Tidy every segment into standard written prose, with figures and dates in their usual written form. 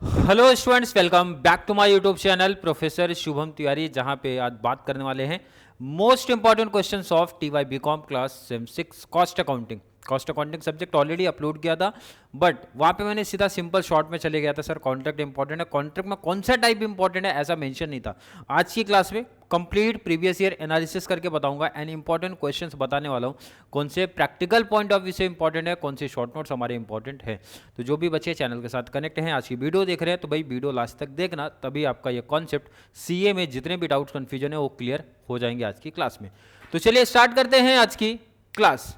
Hello students, welcome back to my YouTube channel professor Shubham Tiwari, जहां पे आज बात करने वाले हैं most important questions of TY BCom class sem 6 cost accounting. Cost accounting subject already upload किया था, बट वहां पे मैंने सीधा सिंपल शॉर्ट में चले गया था। सर कॉन्ट्रैक्ट इंपॉर्टेंट है, कॉन्ट्रैक्ट में कौन सा टाइप इंपॉर्टेंट है ऐसा मेंशन नहीं था। आज की क्लास में कंप्लीट प्रीवियस ईयर एनालिसिस करके बताऊंगा एंड इंपॉर्टेंट क्वेश्चंस बताने वाला हूं। कौन से प्रैक्टिकल पॉइंट ऑफ व्यू से इंपॉर्टेंट है, कौन से शॉर्ट नोट्स हमारे इंपॉर्टेंट है। तो जो भी बच्चे चैनल के साथ कनेक्ट हैं, आज की वीडियो देख रहे हैं, तो भाई वीडियो लास्ट तक देखना, तभी आपका ये कॉन्सेप्ट सीए में जितने भी डाउट्स कंफ्यूजन है वो क्लियर हो जाएंगे आज की क्लास में। तो चलिए स्टार्ट करते हैं आज की क्लास।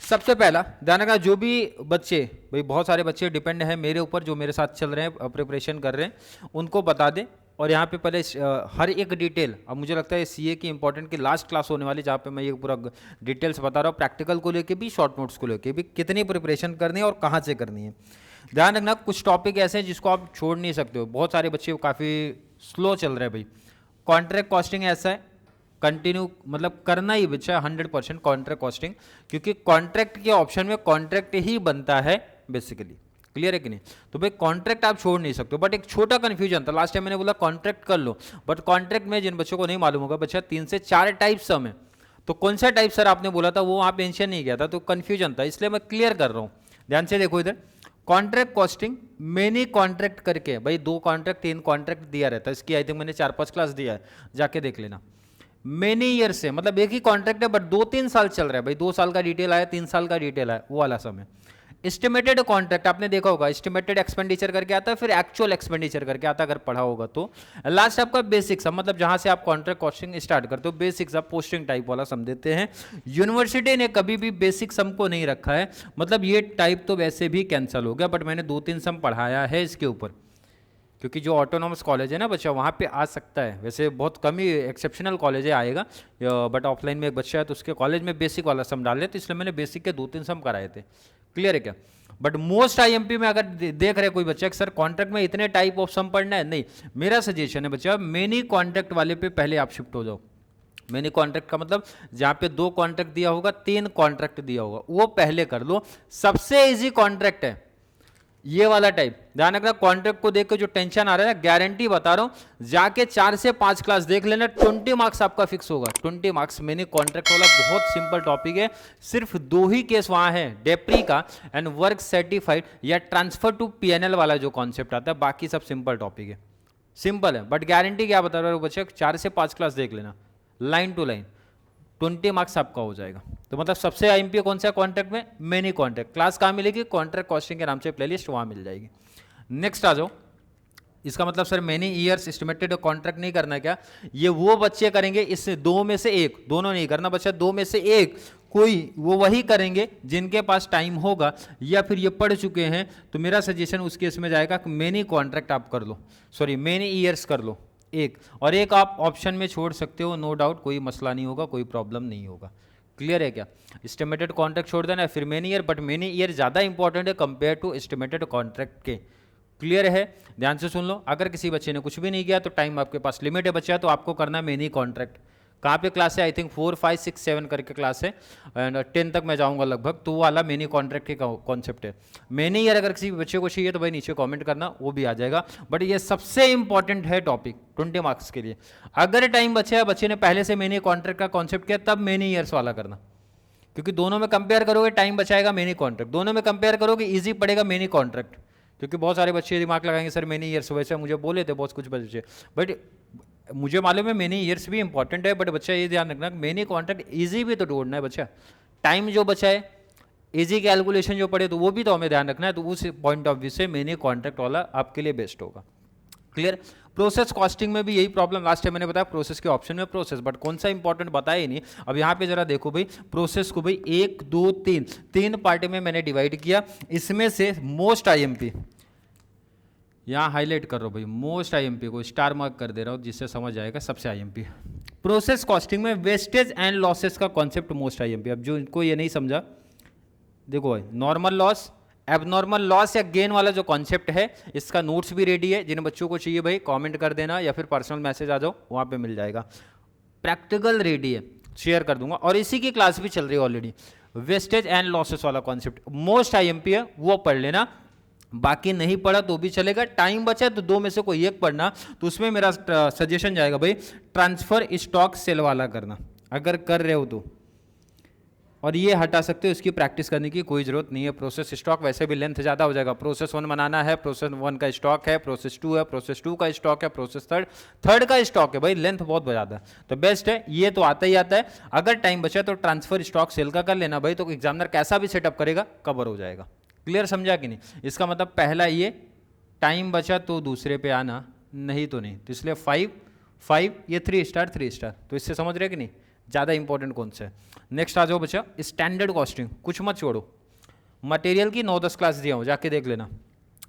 सबसे पहला ध्यान रखना, जो भी बच्चे, भाई बहुत सारे बच्चे डिपेंड हैं मेरे ऊपर जो मेरे साथ चल रहे हैं, प्रिपरेशन कर रहे हैं, उनको बता दें। और यहाँ पे पहले हर एक डिटेल, अब मुझे लगता है सीए की इंपॉर्टेंट की लास्ट क्लास होने वाली, जहाँ पे मैं ये पूरा डिटेल्स बता रहा हूँ, प्रैक्टिकल को लेके भी, शॉर्ट नोट्स को लेके भी, कितनी प्रिपरेशन करनी है और कहाँ से करनी है। ध्यान रखना, कुछ टॉपिक ऐसे हैं जिसको आप छोड़ नहीं सकते हो। बहुत सारे बच्चे काफ़ी स्लो चल रहे हैं भाई। कॉन्ट्रैक्ट कॉस्टिंग ऐसा है, कंटिन्यू मतलब करना ही बच्चा 100% कॉन्ट्रैक्ट कॉस्टिंग, क्योंकि कॉन्ट्रैक्ट के ऑप्शन में कॉन्ट्रैक्ट ही बनता है बेसिकली। क्लियर है कि नहीं? तो भाई कॉन्ट्रैक्ट आप छोड़ नहीं सकते हो। बट एक छोटा कंफ्यूजन था, लास्ट टाइम मैंने बोला कॉन्ट्रैक्ट कर लो, बट कॉन्ट्रैक्ट में जिन बच्चों को नहीं मालूम होगा बच्चा 3 से 4 टाइप सम है। तो कौन सा टाइप सर आपने बोला था, वो वहाँ मेंशन नहीं किया था, तो कंफ्यूजन था, इसलिए मैं क्लियर कर रहा हूँ। ध्यान से देखो इधर, कॉन्ट्रैक्ट कॉस्टिंग मेनी कॉन्ट्रैक्ट करके, भाई 2 कॉन्ट्रैक्ट 3 कॉन्ट्रैक्ट दिया रहता है। इसकी आई थिंक मैंने 4-5 क्लास दिया है, जाके देख लेना। मेनी ईयर से मतलब एक ही कॉन्ट्रैक्ट है बट 2-3 साल चल रहा है, भाई 2 साल का डिटेल आया, 3 साल का डिटेल आया, वो वाला समय। एस्टिमेटेड कॉन्ट्रैक्ट आपने देखा होगा, एस्टिमेटेड एक्सपेंडिचर करके आता है, फिर एक्चुअल एक्सपेंडिचर करके आता है अगर पढ़ा होगा तो। लास्ट आपका बेसिक सम, मतलब जहां से आप कॉन्ट्रैक्ट कॉस्टिंग स्टार्ट करते हो, बेसिक सम पोस्टिंग टाइप वाला सम देते हैं। यूनिवर्सिटी ने कभी भी बेसिक सम को नहीं रखा है, मतलब ये टाइप तो वैसे भी कैंसिल हो गया, बट मैंने 2-3 सम पढ़ाया है इसके ऊपर, क्योंकि जो ऑटोनॉमस कॉलेज है ना बच्चा, वहाँ पे आ सकता है। वैसे बहुत कम ही एक्सेप्शनल कॉलेज है आएगा, बट ऑफलाइन में एक बच्चा है तो उसके कॉलेज में बेसिक वाला सम डाल रहे, तो इसलिए मैंने बेसिक के 2-3 सम कराए थे। क्लियर है क्या? बट मोस्ट आईएमपी में अगर देख रहे कोई बच्चा कि सर कॉन्ट्रैक्ट में इतने टाइप ऑफ सम पढ़ना है, नहीं, मेरा सजेशन है बच्चा मेनी कॉन्ट्रैक्ट वाले पे पहले आप शिफ्ट हो जाओ। मैंने कॉन्ट्रैक्ट का मतलब जहाँ पे 2 कॉन्ट्रैक्ट दिया होगा, 3 कॉन्ट्रैक्ट दिया होगा, वो पहले कर लो। सबसे इजी कॉन्ट्रैक्ट है ये वाला टाइप। ध्यान रखना, कॉन्ट्रैक्ट को देख के जो टेंशन आ रहा है, गारंटी बता रहा हूं, जाके 4 से 5 क्लास देख लेना, 20 मार्क्स आपका फिक्स होगा। 20 मार्क्स। मैंने कॉन्ट्रैक्ट वाला बहुत सिंपल टॉपिक है, सिर्फ 2 ही केस वहां है, डेप्री का एंड वर्क सर्टिफाइड या ट्रांसफर टू पीएनएल वाला जो कॉन्सेप्ट आता है, बाकी सब सिंपल टॉपिक है, सिंपल है। बट गारंटी क्या बता रहा हूं बच्चे, 4 से 5 क्लास देख लेना, लाइन टू लाइन 20 मार्क्स आपका हो जाएगा। तो मतलब सबसे आईएमपी कौन सा है कॉन्ट्रैक्ट में? Many contract. क्लास कहाँ मिलेगी? कॉन्ट्रैक्ट कॉस्टिंग के नाम से प्लेलिस्ट वहाँ मिल जाएगी। नेक्स्ट आ जाओ। इसका मतलब sir many years estimated contract नहीं करना क्या? ये वो बच्चे करेंगे, इससे 2 में से एक, दोनों नहीं करना बच्चा, 2 में से एक कोई, वो वही करेंगे जिनके पास टाइम होगा या फिर ये पढ़ चुके हैं। तो मेरा सजेशन उस केस में जाएगा कि मेनी कॉन्ट्रैक्ट आप कर लो, सॉरी मेनी ईयर्स कर लो एक, और एक आप ऑप्शन में छोड़ सकते हो, नो डाउट, कोई मसला नहीं होगा, कोई प्रॉब्लम नहीं होगा। क्लियर है क्या? एस्टिमेटेड कॉन्ट्रैक्ट छोड़ देना है, फिर many year, but many year ज़्यादा इंपॉर्टेंट है कंपेयर टू एस्टिमेटेड कॉन्ट्रैक्ट के। क्लियर है? ध्यान से सुन लो, अगर किसी बच्चे ने कुछ भी नहीं किया तो टाइम आपके पास लिमिट है बच्चा, तो आपको करना है मेनी कॉन्ट्रैक्ट। कहाँ पे क्लास है? आई थिंक 4, 5, 6, 7 करके क्लास है, एंड 10 तक मैं जाऊँगा लगभग, तो वो वाला मेनी कॉन्ट्रैक्ट के कॉन्सेप्ट है। मेनी ईयर अगर किसी बच्चे को चाहिए तो भाई नीचे कमेंट करना, वो भी आ जाएगा। बट ये सबसे इंपॉर्टेंट है टॉपिक 20 मार्क्स के लिए। अगर टाइम बचा है, बच्चे ने पहले से मेनी कॉन्ट्रैक्ट का कॉन्सेप्ट किया, तब मेनी ईयर्स वाला करना, क्योंकि दोनों में कंपेयर करोगे टाइम बचाएगा मेनी कॉन्ट्रैक्ट, दोनों में कंपेयर करोगे इजी पड़ेगा मेनी कॉन्ट्रैक्ट। क्योंकि बहुत सारे बच्चे दिमाग लगाएंगे सर मेनी ईयर्स, वैसे मुझे बोले थे बहुत कुछ बच्चे, बट मुझे मालूम है मेनी ईयर्स भी इंपॉर्टेंट है, बट बच्चा ये ध्यान रखना मेनी कॉन्ट्रैक्ट इजी भी तो ढूंढना है बच्चा, टाइम जो बचा है, इजी कैलकुलेशन जो पड़े तो वो भी तो हमें ध्यान रखना है। तो उस पॉइंट ऑफ व्यू से मेनी कॉन्ट्रैक्ट वाला आपके लिए बेस्ट होगा। क्लियर? प्रोसेस कॉस्टिंग में भी यही प्रॉब्लम, लास्ट टाइम मैंने बताया प्रोसेस के ऑप्शन में प्रोसेस, बट कौन सा इंपॉर्टेंट बताया ही नहीं। अब यहाँ पे जरा देखो भाई, प्रोसेस को भाई 1, 2, 3 पार्ट में मैंने डिवाइड किया। इसमें से मोस्ट आईएमपी यहाँ हाईलाइट कर रहा हूँ भाई, मोस्ट आईएमपी को स्टार मार्क कर दे रहा हूँ, जिससे समझ आएगा सबसे आईएमपी। प्रोसेस कॉस्टिंग में वेस्टेज एंड लॉसेस का कॉन्सेप्ट मोस्ट आईएमपी। अब जो इनको ये नहीं समझा, देखो भाई नॉर्मल लॉस, एबनॉर्मल लॉस या गेन वाला जो कॉन्सेप्ट है, इसका नोट्स भी रेडी है। जिन बच्चों को चाहिए भाई कमेंट कर देना या फिर पर्सनल मैसेज आ जाओ, वहाँ पे मिल जाएगा। प्रैक्टिकल रेडी है, शेयर कर दूंगा, और इसी की क्लास भी चल रही है ऑलरेडी। वेस्टेज एंड लॉसेस वाला कॉन्सेप्ट मोस्ट आईएमपी है, वो पढ़ लेना। बाकी नहीं पढ़ा तो भी चलेगा, टाइम बचा तो दो में से कोई एक पढ़ना। तो उसमें मेरा सजेशन जाएगा भाई ट्रांसफर स्टॉक सेल वाला करना, अगर कर रहे हो तो। और ये हटा सकते हो, इसकी प्रैक्टिस करने की कोई जरूरत नहीं है। प्रोसेस स्टॉक वैसे भी लेंथ ज़्यादा हो जाएगा। प्रोसेस 1 बनाना है, प्रोसेस 1 का स्टॉक है, प्रोसेस 2 है, प्रोसेस 2 का स्टॉक है, प्रोसेस थर्ड का स्टॉक है। भाई लेंथ बहुत ज़्यादा है, तो बेस्ट है ये तो आता ही आता है। अगर टाइम बचा तो ट्रांसफर स्टॉक सेल का कर लेना भाई, तो एग्जामिनर कैसा भी सेटअप करेगा कवर हो जाएगा। क्लियर समझा कि नहीं? इसका मतलब पहला ये, टाइम बचा तो दूसरे पे आना, नहीं तो नहीं। तो इसलिए 5 ये 3 स्टार 3 स्टार। तो इससे समझ रहे कि नहीं ज़्यादा इंपॉर्टेंट कौन सा है। नेक्स्ट आ जाओ बच्चा, स्टैंडर्ड कॉस्टिंग, कुछ मत छोड़ो। मटेरियल की 9-10 क्लास दिया हूँ, जाके देख लेना।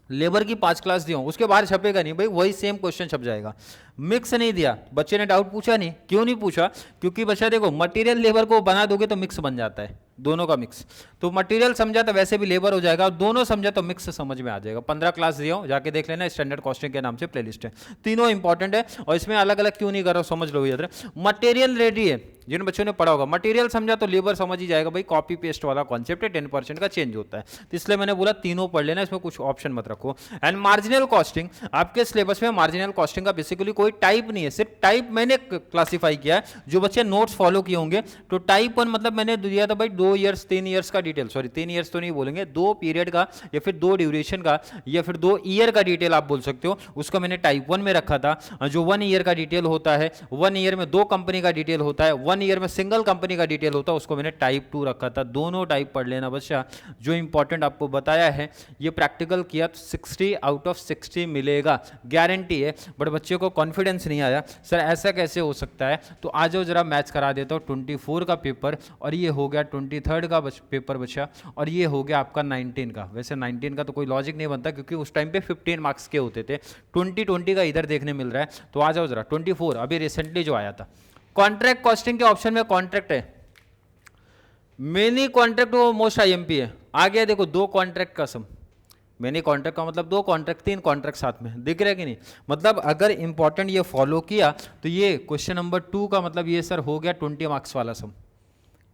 लेबर की 5 क्लास दिया हूँ, उसके बाहर छपेगा नहीं भाई, वही सेम क्वेश्चन छप जाएगा। मिक्स नहीं दिया, बच्चे ने डाउट पूछा नहीं। क्यों नहीं पूछा? क्योंकि बच्चा देखो मटेरियल लेबर को बना दोगे तो मिक्स बन जाता है, दोनों का मिक्स। तो मटेरियल समझा तो वैसे भी लेबर हो जाएगा, और दोनों समझा तो मिक्स समझ में आ जाएगा। 15 क्लास दिया हूँ, जाके देख लेना। स्टैंडर्ड कॉस्टिंग के नाम से प्लेलिस्ट है, तीनों इंपॉर्टेंट है। और इसमें अलग अलग क्यों नहीं कर रहा समझ लो इधर। मटेरियल रेडी है, जिन बच्चों ने पढ़ा होगा मटेरियल समझा तो लेबर समझ ही जाएगा भाई। कॉपी पेस्ट वाला कॉन्सेप्ट है, 10% का चेंज होता है, तो इसलिए मैंने बोला तीनों पढ़ लेना, इसमें कुछ ऑप्शन मत रखो। एंड मार्जिनल कॉस्टिंग, आपके सिलेबस में मार्जिनल कॉस्टिंग का बेसिकली कोई टाइप नहीं है, सिर्फ टाइप मैंने क्लासीफाई किया है। जो बच्चे नोट्स फॉलो किए होंगे तो टाइप 1 मतलब मैंने दिया था भाई 2 ईयर्स 3 ईयर्स का डिटेल, सॉरी 3 ईयर्स तो नहीं बोलेंगे, 2 पीरियड का या फिर 2 ड्यूरेशन का या फिर 2 ईयर का डिटेल आप बोल सकते हो, उसको मैंने टाइप 1 में रखा था। जो 1 ईयर का डिटेल होता है, 1 ईयर में 2 कंपनी का डिटेल होता है, 1 ईयर में सिंगल कंपनी का डिटेल होता है, उसको मैंने टाइप 2 रखा था। दोनों टाइप पढ़ लेना बच्चा। जो इंपॉर्टेंट आपको बताया है, ये प्रैक्टिकल किया तो 60 आउट ऑफ 60 मिलेगा, गारंटी है। बट बच्चे को कॉन्फिडेंस नहीं आया, सर ऐसा कैसे हो सकता है? तो आ जाओ जरा मैच करा देता हूँ। 24 का पेपर, और ये हो गया 23 का पेपर बच्चा, और ये हो गया आपका 19 का। वैसे 19 का तो कोई लॉजिक नहीं बनता, क्योंकि उस टाइम पे 15 मार्क्स के होते थे। 20 का इधर देखने मिल रहा है, तो आ जाओ जरा 24 अभी रिसेंटली जो आया था। कॉन्ट्रैक्ट कॉस्टिंग के ऑप्शन में कॉन्ट्रैक्ट है, मेनी कॉन्ट्रैक्ट वो मोस्ट आईएमपी है। आ गया देखो 2 कॉन्ट्रैक्ट का सम। मैंने कॉन्ट्रैक्ट का मतलब 2 कॉन्ट्रैक्ट 3 कॉन्ट्रैक्ट साथ में, दिख रहा है कि नहीं? मतलब अगर इंपॉर्टेंट ये फॉलो किया तो ये क्वेश्चन नंबर 2 का मतलब ये सर हो गया 20 मार्क्स वाला सम।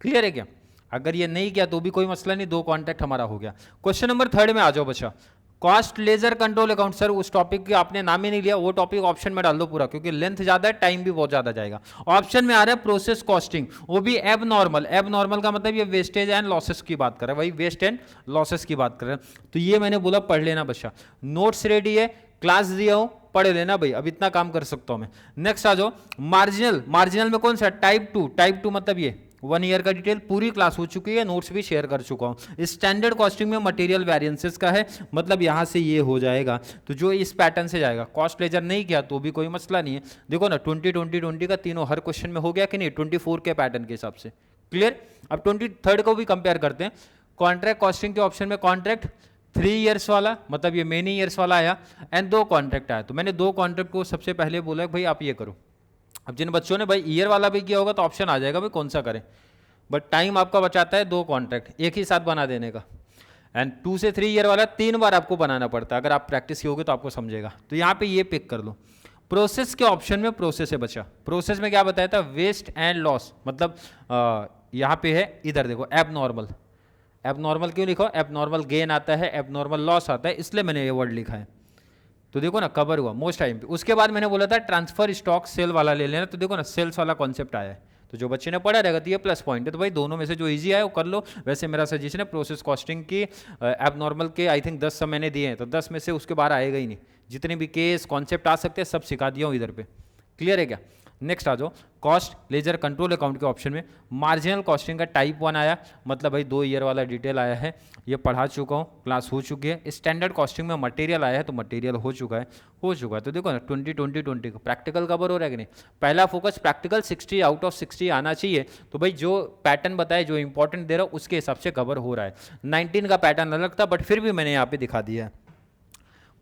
क्लियर है क्या? अगर ये नहीं किया तो भी कोई मसला नहीं, 2 कॉन्ट्रैक्ट हमारा हो गया। क्वेश्चन नंबर 3 में आ जाओ बच्चा, cost ledger control account. Sir उस टॉपिक की आपने नाम ही नहीं लिया, वो टॉपिक ऑप्शन में डाल दो पूरा, क्योंकि लेंथ ज्यादा है, टाइम भी बहुत ज्यादा जाएगा। ऑप्शन में आ रहा है प्रोसेस कॉस्टिंग, वो भी एब नॉर्मल। एब नॉर्मल का मतलब ये वेस्टेज एंड लॉसेस की बात कर रहा है, वही वेस्ट एंड लॉसेस की बात कर रहे हैं। तो ये मैंने बोला पढ़ लेना बच्चा, नोट्स रेडी है, क्लास दिया हूं, पढ़ लेना भाई। अब इतना काम कर सकता हूं मैं। नेक्स्ट आ जाओ मार्जिनल। मार्जिनल में कौन सा? टाइप 2। टाइप 2 मतलब ये 1 ईयर का डिटेल, पूरी क्लास हो चुकी है, नोट्स भी शेयर कर चुका हूं। स्टैंडर्ड कॉस्टिंग में मटेरियल वेरिएंसेस का है, मतलब यहां से ये हो जाएगा, तो जो इस पैटर्न से जाएगा। कॉस्ट लेजर नहीं किया तो भी कोई मसला नहीं है। देखो ना 20 का तीनों हर क्वेश्चन में हो गया कि नहीं, 24 के पैटर्न के हिसाब से। क्लियर? अब 23 को भी कंपेयर करते हैं। कॉन्ट्रैक्ट कॉस्टिंग के ऑप्शन में कॉन्ट्रैक्ट 3 ईयर्स वाला, मतलब ये मेनी ईयर्स वाला आया, एंड 2 कॉन्ट्रैक्ट आया। तो मैंने 2 कॉन्ट्रैक्ट को सबसे पहले बोला भाई आप ये करो। अब जिन बच्चों ने भाई ईयर वाला भी किया होगा तो ऑप्शन आ जाएगा भाई कौन सा करें, बट टाइम आपका बचाता है 2 कॉन्ट्रैक्ट एक ही साथ बना देने का। एंड 2 से 3 ईयर वाला 3 बार आपको बनाना पड़ता है, अगर आप प्रैक्टिस कियोगे तो आपको समझेगा। तो यहाँ पे ये पिक कर लो। प्रोसेस के ऑप्शन में प्रोसेस है बच्चा। प्रोसेस में क्या बताया था? वेस्ट एंड लॉस, मतलब यहाँ पे है, इधर देखो एब नॉर्मल। एब नॉर्मल क्यों लिखो? एब नॉर्मल गेन आता है, एब नॉर्मल लॉस आता है, इसलिए मैंने ये वर्ड लिखा है। तो देखो ना कवर हुआ मोस्ट टाइम पे। उसके बाद मैंने बोला था ट्रांसफर स्टॉक सेल वाला ले लेना, तो देखो ना सेल्स वाला कॉन्सेप्ट आया है। तो जो बच्चे ने पढ़ा रहेगा तो ये प्लस पॉइंट है। तो भाई दोनों में से जो इजी आए वो कर लो। वैसे मेरा सजेशन है प्रोसेस कॉस्टिंग की एब नॉर्मल के आई थिंक 10 मैंने दिए हैं, तो 10 में से उसके बाहर आएगा ही नहीं। जितने भी केस कॉन्सेप्ट आ सकते हैं सब सिखा दिया हूँ इधर पे। क्लियर है क्या? नेक्स्ट आ जाओ कॉस्ट लेजर कंट्रोल अकाउंट के ऑप्शन में। मार्जिनल कॉस्टिंग का टाइप 1 आया, मतलब भाई 2 ईयर वाला डिटेल आया है, ये पढ़ा चुका हूँ, क्लास हो चुकी है। स्टैंडर्ड कॉस्टिंग में मटेरियल आया है, तो मटेरियल हो चुका है। तो देखो ना 20 प्रैक्टिकल कवर हो रहा है कि नहीं? पहला फोकस प्रैक्टिकल 60 आउट ऑफ 60 आना चाहिए। तो भाई जो पैटर्न बताए, जो इंपॉर्टेंट दे रहा हूँ उसके हिसाब से कवर हो रहा है। 19 का पैटर्न अलग था, बट फिर भी मैंने यहाँ पे दिखा दिया है।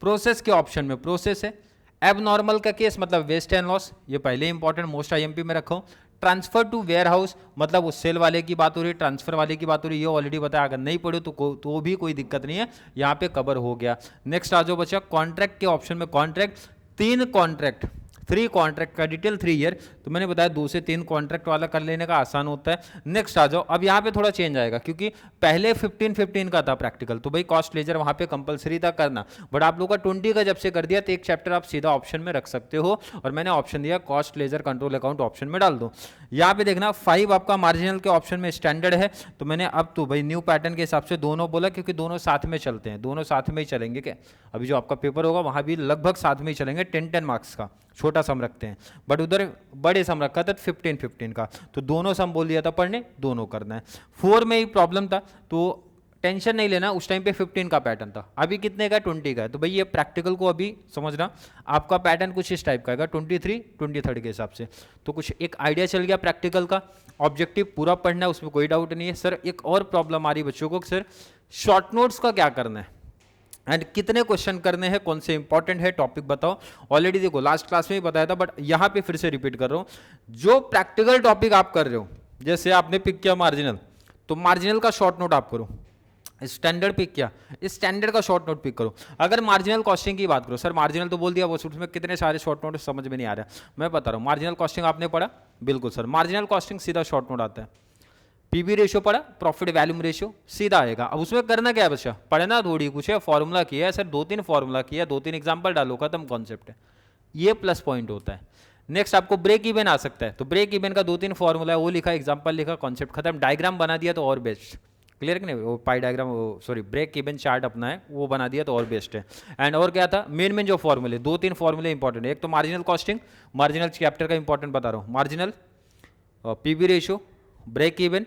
प्रोसेस के ऑप्शन में प्रोसेस है, एबनॉर्मल का केस मतलब वेस्ट एंड लॉस, ये पहले इंपॉर्टेंट मोस्ट आईएमपी में रखो। ट्रांसफर टू वेयर हाउस मतलब उस सेल वाले की बात हो रही है, ट्रांसफर वाले की बात हो रही है, ये ऑलरेडी बताया, अगर नहीं पढ़ो तो भी कोई दिक्कत नहीं है, यहाँ पे कवर हो गया। नेक्स्ट आ जाओ बच्चा कॉन्ट्रैक्ट के ऑप्शन में, कॉन्ट्रैक्ट 3 कॉन्ट्रैक्ट 3 कॉन्ट्रैक्ट का डिटेल 3 ईयर, तो मैंने बताया 2 से 3 कॉन्ट्रैक्ट वाला कर लेने का आसान होता है। नेक्स्ट आ जाओ, अब यहाँ पे थोड़ा चेंज आएगा क्योंकि पहले 15-15 का था प्रैक्टिकल, तो भाई कॉस्ट लेजर वहाँ पे कंपलसरी था करना, बट आप लोगों का 20 का जब से कर दिया तो एक चैप्टर आप सीधा ऑप्शन में रख सकते हो, और मैंने ऑप्शन दिया cost ledger control account option में डाल दो। यहाँ पे देखना 5 आपका मार्जिनल के ऑप्शन में स्टैंडर्ड है, तो मैंने अब तो भाई न्यू पैटर्न के हिसाब से दोनों बोला क्योंकि दोनों साथ में चलते हैं, दोनों साथ में ही चलेंगे। क्या अभी जो आपका पेपर होगा वहाँ भी लगभग साथ में ही चलेंगे, 10-10 मार्क्स का छोटा सम रखते हैं, बट उधर बड़े सम रखा था 15-15 का, तो दोनों सम बोल दिया था पढ़ने, दोनों करना है। 4 में ही प्रॉब्लम था तो टेंशन नहीं लेना, उस टाइम पे 15 का पैटर्न था, अभी कितने का 20 का है, तो भाई ये प्रैक्टिकल को अभी समझना, आपका पैटर्न कुछ इस टाइप का है 23-23 के हिसाब से, तो कुछ एक आइडिया चल गया प्रैक्टिकल का। ऑब्जेक्टिव पूरा पढ़ना है, उसमें कोई डाउट नहीं है। सर एक और प्रॉब्लम आ रही बच्चों को, सर शॉर्ट नोट्स का क्या करना है एंड कितने क्वेश्चन करने हैं, कौन से इंपॉर्टेंट है टॉपिक बताओ। ऑलरेडी देखो लास्ट क्लास में ही बताया था, बट यहाँ पे फिर से रिपीट कर रहा हूँ, जो प्रैक्टिकल टॉपिक आप कर रहे हो, जैसे आपने पिक किया मार्जिनल, तो मार्जिनल का शॉर्ट नोट आप करो, स्टैंडर्ड पिक किया, इस स्टैंडर्ड का शॉर्ट नोट पिक करो। अगर मार्जिनल कॉस्टिंग की बात करो, सर मार्जिनल तो बोल दिया, वो उसमें कितने सारे शॉर्ट नोट समझ में नहीं आ रहा, मैं बता रहा हूँ। मार्जिनल कॉस्टिंग आपने पढ़ा, बिल्कुल सर, मार्जिनल कॉस्टिंग सीधा शॉर्ट नोट आता है। पीवी रेशियो पढ़ा, प्रॉफिट वैल्यूम रेशियो सीधा आएगा। अब उसमें करना क्या है बच्चा, पढ़ना थोड़ी कुछ है, फॉर्मूला किया है सर, 2-3 फॉर्मूला किया, 2-3 एग्जाम्पल डालो, खत्म कॉन्सेप्ट है, ये प्लस पॉइंट होता है। नेक्स्ट आपको ब्रेक इवन आ सकता है, तो ब्रेक इवन का 2-3 फॉर्मूला है, वो लिखा, एग्जाम्पल लिखा, कॉन्सेप्ट खत्म, डायग्राम बना दिया तो और बेस्ट, क्लियर कि नहीं, वो pie diagram, sorry break even chart अपना है वो बना दिया तो और बेस्ट है। एंड और क्या था, मेन जो फॉर्मूले, 2-3 फॉर्मूले इंपॉर्टेंट है, एक तो मार्जिनल कॉस्टिंग, मार्जिनल चैप्टर का इंपॉर्टेंट बता रहा हूँ, marginal, PV ratio, break even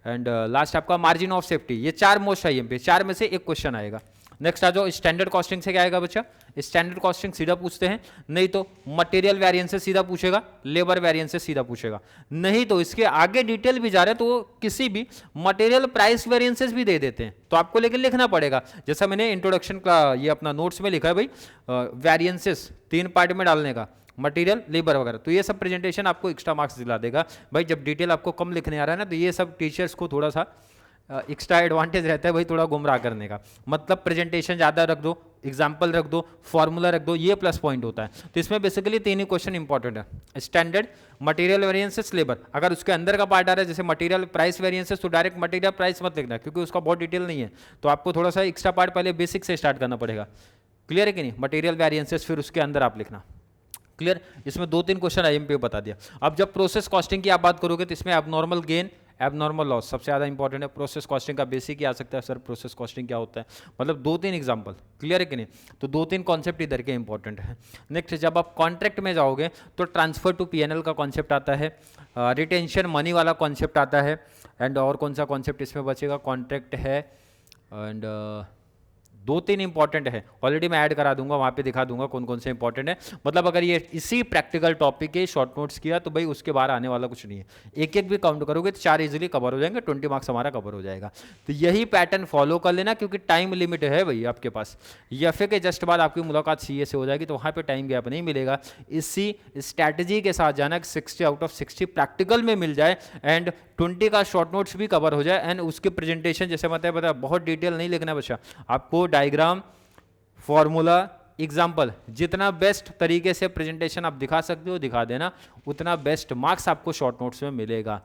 and last आपका मार्जिन ऑफ सेफ्टी, ये 4 मोस्ट आईएमपी, 4 में से एक क्वेश्चन आएगा। नेक्स्ट आ जाओ स्टैंडर्ड कॉस्टिंग से क्या आएगा बच्चा, स्टैंडर्ड कॉस्टिंग सीधा पूछते हैं, नहीं तो मटेरियल वेरिएंस से सीधा पूछेगा, लेबर वेरिएंस से सीधा पूछेगा, नहीं तो इसके आगे डिटेल भी जा रहे हैं तो किसी भी मटेरियल प्राइस वेरिएंसेस भी दे देते हैं, तो आपको लेकिन लिखना पड़ेगा, जैसा मैंने इंट्रोडक्शन का ये अपना नोट्स में लिखा है भाई, वेरिएंसेस 3 पार्ट में डालने का, मटेरियल लेबर वगैरह, तो ये सब प्रेजेंटेशन आपको एक्स्ट्रा मार्क्स दिला देगा भाई। जब डिटेल आपको कम लिखने आ रहा है ना, तो ये सब टीचर्स को थोड़ा सा एक्स्ट्रा एडवांटेज रहता है भाई, थोड़ा गुमराह करने का, मतलब प्रेजेंटेशन ज़्यादा रख दो, एग्जाम्पल रख दो, फॉर्मूला रख दो, ये प्लस पॉइंट होता है। तो इसमें बेसिकली 3 ही क्वेश्चन इंपॉर्टेंट है, स्टैंडर्ड, मटेरियल वेरिएंसेस, लेबर। अगर उसके अंदर का पार्ट आ रहा है जैसे मटेरियल प्राइस वेरिएंसेस, तो डायरेक्ट मटेरियल प्राइस मत लिखना क्योंकि उसका बहुत डिटेल नहीं है, तो आपको थोड़ा सा एक्स्ट्रा पार्ट पहले बेसिक से स्टार्ट करना पड़ेगा, क्लियर है कि नहीं, मटेरियल वेरिएंसेस फिर उसके अंदर आप लिखना, क्लियर। इसमें 2-3 क्वेश्चन आईएमपी बता दिया। अब जब प्रोसेस कॉस्टिंग की आप बात करोगे तो इसमें एबनॉर्मल गेन, एबनॉर्मल लॉस सबसे ज़्यादा इंपॉर्टेंट है। प्रोसेस कॉस्टिंग का बेसिक ही आ सकता है, सर प्रोसेस कॉस्टिंग क्या होता है, मतलब 2-3 एग्जांपल, क्लियर है कि नहीं, तो 2-3 कॉन्सेप्ट इधर के इंपॉर्टेंट है। नेक्स्ट जब आप कॉन्ट्रैक्ट में जाओगे तो ट्रांसफर टू पीएनएल का कॉन्सेप्ट आता है, रिटेंशन मनी वाला कॉन्सेप्ट आता है, एंड और कौन सा कॉन्सेप्ट इसमें बचेगा, कॉन्ट्रैक्ट है, एंड 2-3 इंपॉर्टेंट है, ऑलरेडी मैं ऐड करा दूंगा, वहाँ पे दिखा दूंगा कौन कौन से इंपॉर्टेंट है। मतलब अगर ये इसी प्रैक्टिकल टॉपिक के शॉर्ट नोट्स किया तो भाई उसके बाहर आने वाला कुछ नहीं है, एक एक भी काउंट करोगे तो 4 इजीली कवर हो जाएंगे, 20 मार्क्स हमारा कवर हो जाएगा। तो यही पैटर्न फॉलो कर लेना क्योंकि टाइम लिमिट है भाई आपके पास, एफए के जस्ट बाद आपकी मुलाकात सीए से हो जाएगी, तो वहाँ पर टाइम गैप नहीं मिलेगा। इसी स्ट्रैटेजी के साथ जाना 60 आउट ऑफ 60 प्रैक्टिकल में मिल जाए एंड 20 का शॉर्ट नोट्स भी कवर हो जाए, एंड उसके प्रेजेंटेशन जैसे मतलब पता बहुत डिटेल नहीं लिखना बच्चा, आपको डायग्राम, फॉर्मूला, एग्जाम्पल, जितना बेस्ट तरीके से प्रेजेंटेशन आप दिखा सकते हो दिखा देना, उतना बेस्ट मार्क्स आपको शॉर्ट नोट्स में मिलेगा,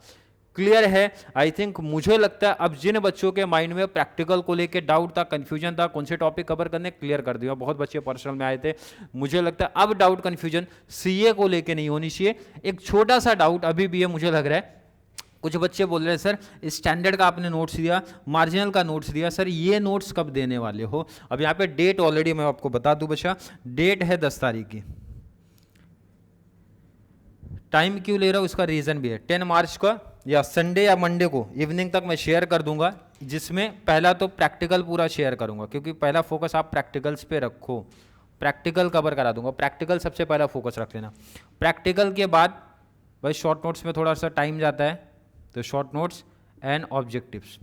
क्लियर है। आई थिंक मुझे लगता है अब जिन बच्चों के माइंड में प्रैक्टिकल को लेके डाउट था, कंफ्यूजन था, कौन से टॉपिक कवर करने, क्लियर कर दिया। बहुत बच्चे पर्सनल में आए थे, मुझे लगता है अब डाउट कंफ्यूजन सीए को लेके नहीं होनी चाहिए। एक छोटा सा डाउट अभी भी है, मुझे लग रहा है कुछ बच्चे बोल रहे हैं सर स्टैंडर्ड का आपने नोट्स दिया, मार्जिनल का नोट्स दिया, सर ये नोट्स कब देने वाले हो। अब यहाँ पे डेट ऑलरेडी मैं आपको बता दूं बच्चा, डेट है 10 तारीख की। टाइम क्यों ले रहा हूँ इसका रीजन भी है, 10 मार्च का या संडे या मंडे को इवनिंग तक मैं शेयर कर दूंगा, जिसमें पहला तो प्रैक्टिकल पूरा शेयर करूंगा क्योंकि पहला फोकस आप प्रैक्टिकल्स पे रखो, प्रैक्टिकल कवर करा दूंगा, प्रैक्टिकल सबसे पहला फोकस रख लेना। प्रैक्टिकल के बाद भाई शॉर्ट नोट्स में थोड़ा सा टाइम जाता है, तो शॉर्ट नोट्स एंड ऑब्जेक्टिव्स,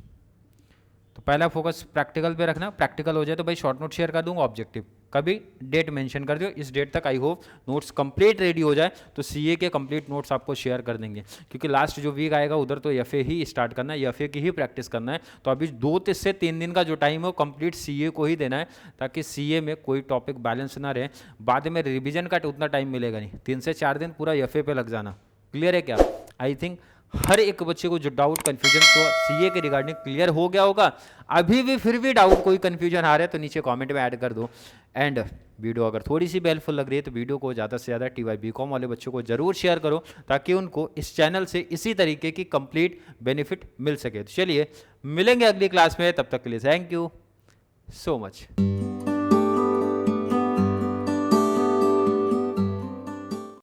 तो पहला फोकस प्रैक्टिकल पे रखना, प्रैक्टिकल हो जाए तो भाई शॉर्ट नोट शेयर कर दूंगा, ऑब्जेक्टिव कभी डेट मेंशन कर दो, इस डेट तक I hope notes complete ready हो जाए, तो सीए के कंप्लीट नोट्स आपको शेयर कर देंगे। क्योंकि लास्ट जो वीक आएगा उधर तो एफए ही स्टार्ट करना है, एफए की ही प्रैक्टिस करना है। तो अभी 2 से 3 दिन का जो टाइम है वो कंप्लीट सीए को ही देना है, ताकि सीए में कोई टॉपिक बैलेंस ना रहे। बाद में रिविजन का उतना टाइम मिलेगा नहीं, 3 से 4 दिन पूरा एफए पे लग जाना। क्लियर है क्या? आई थिंक हर एक बच्चे को जो डाउट कन्फ्यूजन तो सीए के रिगार्डिंग क्लियर हो गया होगा। अभी भी फिर भी डाउट कोई कन्फ्यूजन आ रहा है तो नीचे कमेंट में ऐड कर दो। एंड वीडियो अगर थोड़ी सी भी हेल्पफुल लग रही है तो वीडियो को ज़्यादा से ज़्यादा TY BCom वाले बच्चों को जरूर शेयर करो, ताकि उनको इस चैनल से इसी तरीके की कंप्लीट बेनिफिट मिल सके। तो चलिए मिलेंगे अगली क्लास में, तब तक के लिए थैंक यू सो मच।